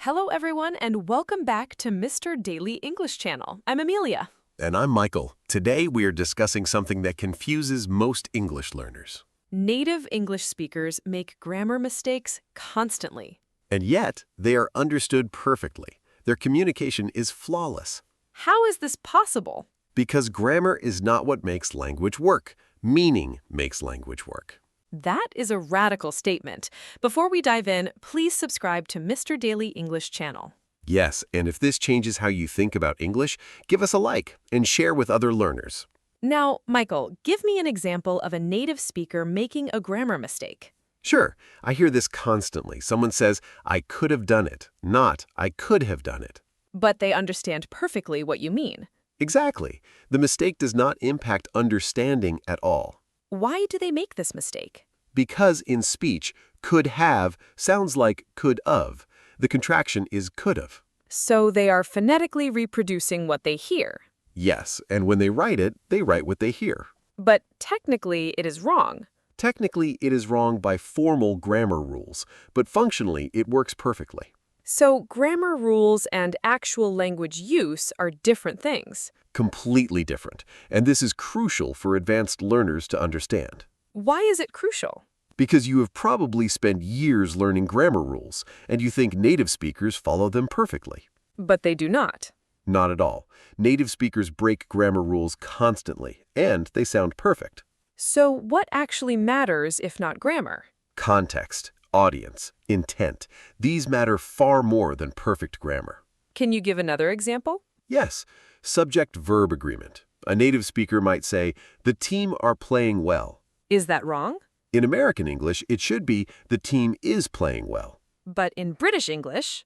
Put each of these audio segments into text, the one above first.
Hello, everyone, and welcome back to Mr. Daily English Channel. I'm Amelia. And I'm Michael. Today we are discussing something that confuses most English learners. Native English speakers make grammar mistakes constantly. And yet, they are understood perfectly. Their communication is flawless. How is this possible? Because grammar is not what makes language work. Meaning makes language work. That is a radical statement. Before we dive in, please subscribe to Mr. Daily English Channel. Yes, and if this changes how you think about English, give us a like and share with other learners. Now, Michael, give me an example of a native speaker making a grammar mistake. Sure, I hear this constantly. Someone says, I could have done it, not I could have done it. But they understand perfectly what you mean. Exactly. The mistake does not impact understanding at all. Why do they make this mistake? Because in speech, could have sounds like could of. The contraction is could have. So they are phonetically reproducing what they hear. Yes, and when they write what they hear. But technically, it is wrong. Technically, it is wrong by formal grammar rules, but functionally, it works perfectly. So grammar rules and actual language use are different things. Completely different, and this is crucial for advanced learners to understand. Why is it crucial? Because you have probably spent years learning grammar rules, and you think native speakers follow them perfectly. But they do not. Not at all. Native speakers break grammar rules constantly, and they sound perfect. So what actually matters if not grammar? Context, audience, intent. These matter far more than perfect grammar. Can you give another example? Yes, subject-verb agreement. A native speaker might say, the team are playing well. Is that wrong? In American English, it should be, the team is playing well. But in British English,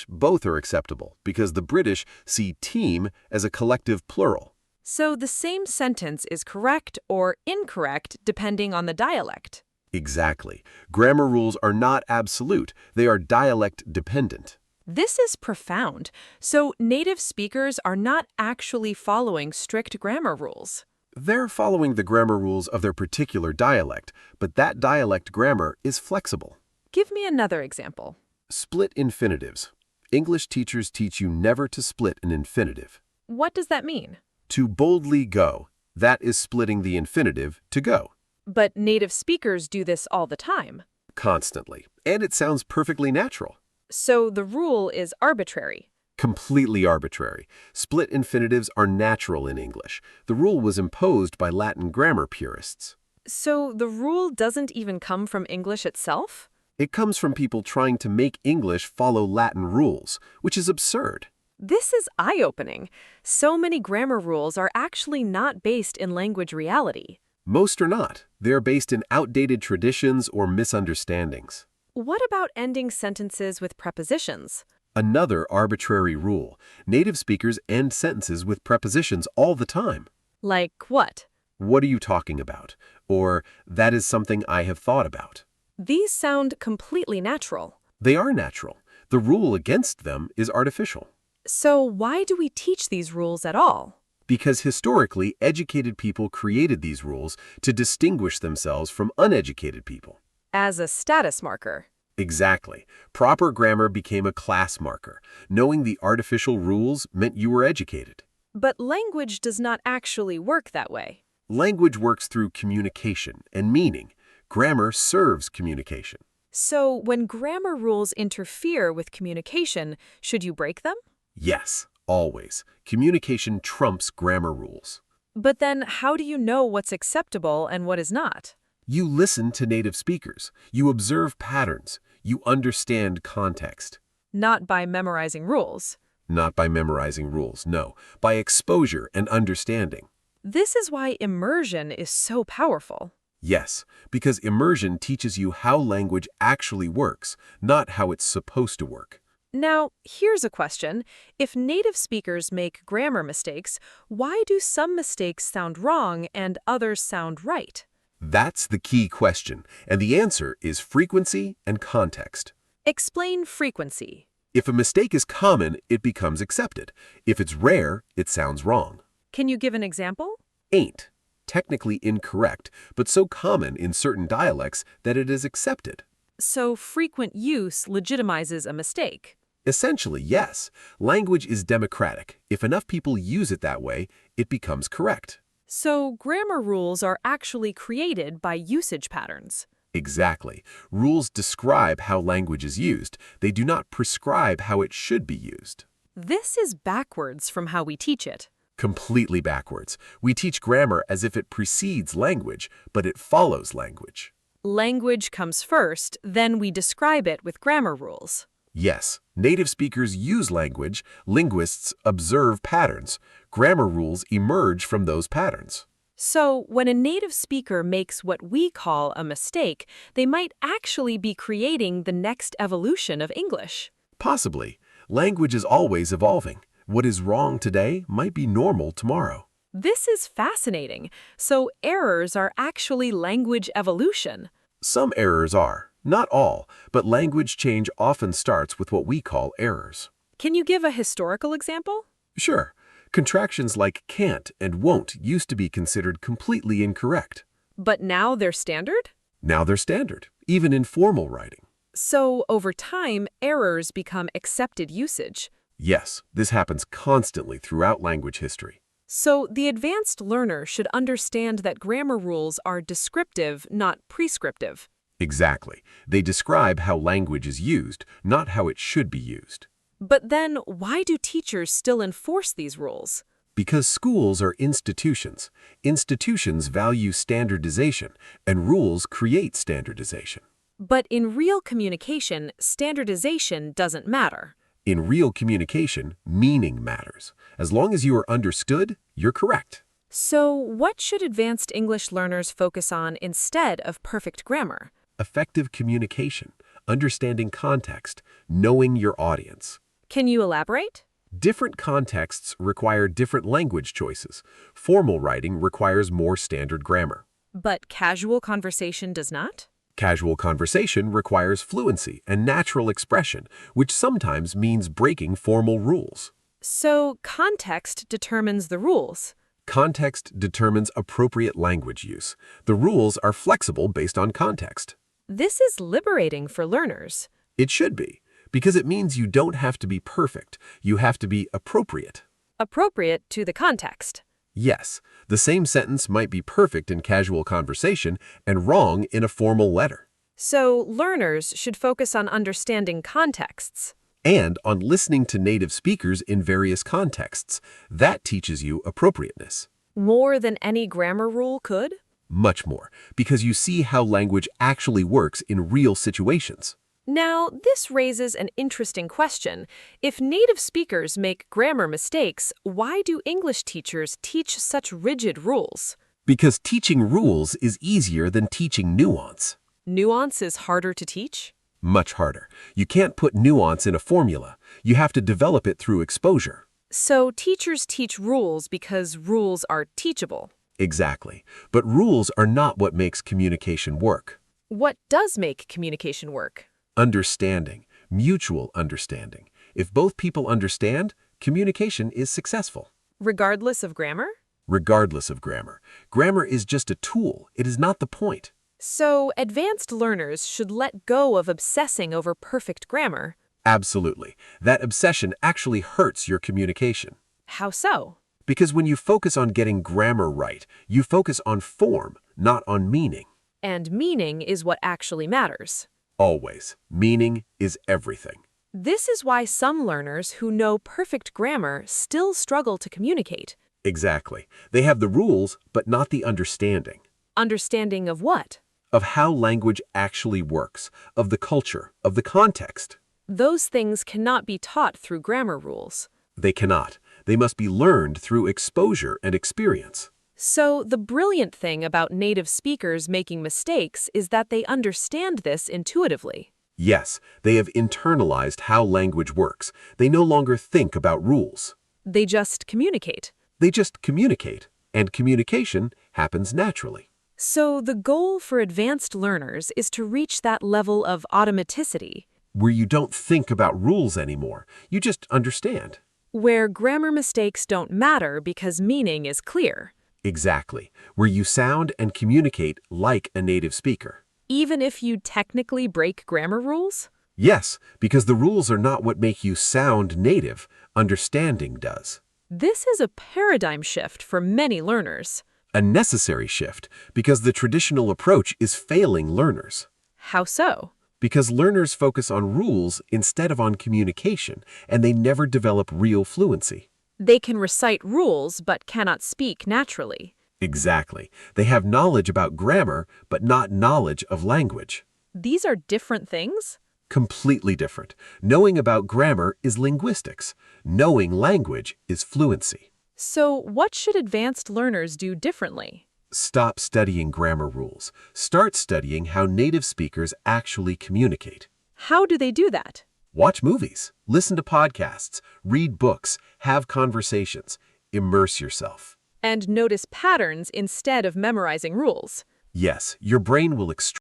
both are acceptable because the British see team as a collective plural. so the same sentence is correct or incorrect depending on the dialect. Exactly. Grammar rules are not absolute. They are dialect-dependent. This is profound. So native speakers are not actually following strict grammar rules. They're following the grammar rules of their particular dialect, but that dialect grammar is flexible. Give me another example. Split infinitives. English teachers teach you never to split an infinitive. What does that mean? To boldly go. That is splitting the infinitive to go. But native speakers do this all the time. Constantly. And it sounds perfectly natural. So the rule is arbitrary. Completely arbitrary. Split infinitives are natural in English. The rule was imposed by Latin grammar purists. So the rule doesn't even come from English itself? It comes from people trying to make English follow Latin rules, which is absurd. This is eye-opening. So many grammar rules are actually not based in language reality. Most are not. They are based in outdated traditions or misunderstandings. What about ending sentences with prepositions? Another arbitrary rule. Native speakers end sentences with prepositions all the time. Like what? What are you talking about? Or, that is something I have thought about. These sound completely natural. They are natural. The rule against them is artificial. So why do we teach these rules at all? Because historically, educated people created these rules to distinguish themselves from uneducated people. As a status marker. Exactly. Proper grammar became a class marker. Knowing the artificial rules meant you were educated. But language does not actually work that way. Language works through communication and meaning. Grammar serves communication. So when grammar rules interfere with communication, should you break them? Yes, always. Communication trumps grammar rules. But then how do you know what's acceptable and what is not? You listen to native speakers. You observe patterns. You understand context. Not by memorizing rules. Not by memorizing rules, no. By exposure and understanding. This is why immersion is so powerful. Yes, because immersion teaches you how language actually works, not how it's supposed to work. Now, here's a question. If native speakers make grammar mistakes, why do some mistakes sound wrong and others sound right? That's the key question, and the answer is frequency and context. Explain frequency. If a mistake is common, it becomes accepted. If it's rare, it sounds wrong. Can you give an example? Ain't. Technically incorrect, but so common in certain dialects that it is accepted. So frequent use legitimizes a mistake. Essentially, yes. Language is democratic. If enough people use it that way, it becomes correct. So grammar rules are actually created by usage patterns. Exactly. Rules describe how language is used. They do not prescribe how it should be used. This is backwards from how we teach it. Completely backwards. We teach grammar as if it precedes language, but it follows language. Language comes first, then we describe it with grammar rules. Yes, native speakers use language, linguists observe patterns. Grammar rules emerge from those patterns. So, when a native speaker makes what we call a mistake, they might actually be creating the next evolution of English. Possibly. Language is always evolving. What is wrong today might be normal tomorrow. This is fascinating. So, errors are actually language evolution. Some errors are, not all, but language change often starts with what we call errors. Can you give a historical example? Sure, contractions like can't and won't used to be considered completely incorrect. But now they're standard? Now they're standard, even in formal writing. So, over time, errors become accepted usage. Yes, this happens constantly throughout language history. So, the advanced learner should understand that grammar rules are descriptive, not prescriptive. Exactly. They describe how language is used, not how it should be used. But then, why do teachers still enforce these rules? Because schools are institutions. Institutions value standardization, and rules create standardization. But in real communication, standardization doesn't matter. In real communication, meaning matters. As long as you are understood, you're correct. So, what should advanced English learners focus on instead of perfect grammar? Effective communication, understanding context, knowing your audience. Can you elaborate? Different contexts require different language choices. Formal writing requires more standard grammar. But casual conversation does not? Casual conversation requires fluency and natural expression, which sometimes means breaking formal rules. So, context determines the rules. Context determines appropriate language use. The rules are flexible based on context. This is liberating for learners. It should be, because it means you don't have to be perfect. You have to be appropriate. Appropriate to the context. Yes, the same sentence might be perfect in casual conversation and wrong in a formal letter. So, learners should focus on understanding contexts. And on listening to native speakers in various contexts. That teaches you appropriateness. More than any grammar rule could? Much more, because you see how language actually works in real situations. Now, this raises an interesting question. If native speakers make grammar mistakes, why do English teachers teach such rigid rules? Because teaching rules is easier than teaching nuance. Nuance is harder to teach? Much harder. You can't put nuance in a formula. You have to develop it through exposure. So teachers teach rules because rules are teachable. Exactly. But rules are not what makes communication work. What does make communication work? Understanding, mutual understanding. If both people understand, communication is successful. Regardless of grammar? Regardless of grammar. Grammar is just a tool. It is not the point. So advanced learners should let go of obsessing over perfect grammar. Absolutely. That obsession actually hurts your communication. How so? Because when you focus on getting grammar right, you focus on form, not on meaning. And meaning is what actually matters. Always. Meaning is everything. This is why some learners who know perfect grammar still struggle to communicate. Exactly. They have the rules, but not the understanding. Understanding of what? Of how language actually works, of the culture, of the context. Those things cannot be taught through grammar rules. They cannot. They must be learned through exposure and experience. So the brilliant thing about native speakers making mistakes is that they understand this intuitively. Yes, they have internalized how language works. They no longer think about rules. They just communicate. They just communicate, and communication happens naturally. So the goal for advanced learners is to reach that level of automaticity, Where you don't think about rules anymore, you just understand. where grammar mistakes don't matter because meaning is clear. Exactly, where you sound and communicate like a native speaker. even if you technically break grammar rules? Yes, because the rules are not what make you sound native. Understanding does. This is a paradigm shift for many learners. A necessary shift, because the traditional approach is failing learners. How so? Because learners focus on rules instead of on communication, and they never develop real fluency. They can recite rules but cannot speak naturally. Exactly. They have knowledge about grammar, but not knowledge of language. These are different things? Completely different. Knowing about grammar is linguistics. Knowing language is fluency. So, what should advanced learners do differently? Stop studying grammar rules. Start studying how native speakers actually communicate. How do they do that? Watch movies, listen to podcasts, read books, have conversations, immerse yourself. And notice patterns instead of memorizing rules. Yes, your brain will extract